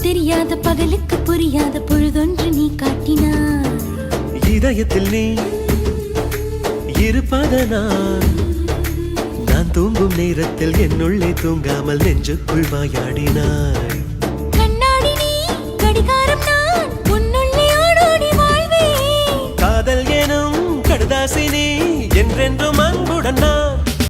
தெரியாத பகலுக்கு புரியாத பொழுதொன்று நீ காட்டினாய். இதயத்தில் நீ இருப்பதனால் நான் தூங்கும் நேரத்தில் என்னுள்ளே தூங்காமல் நெஞ்சுக்குள் மாயாடினாய். கண்ணாடி நீ கடிகாரம் நான் உன்னுள்ளே ஓடோடி வாழ்வேன். காதல் எனும் கடுதாசி நீ என்றென்றும் அன்புடன் நான்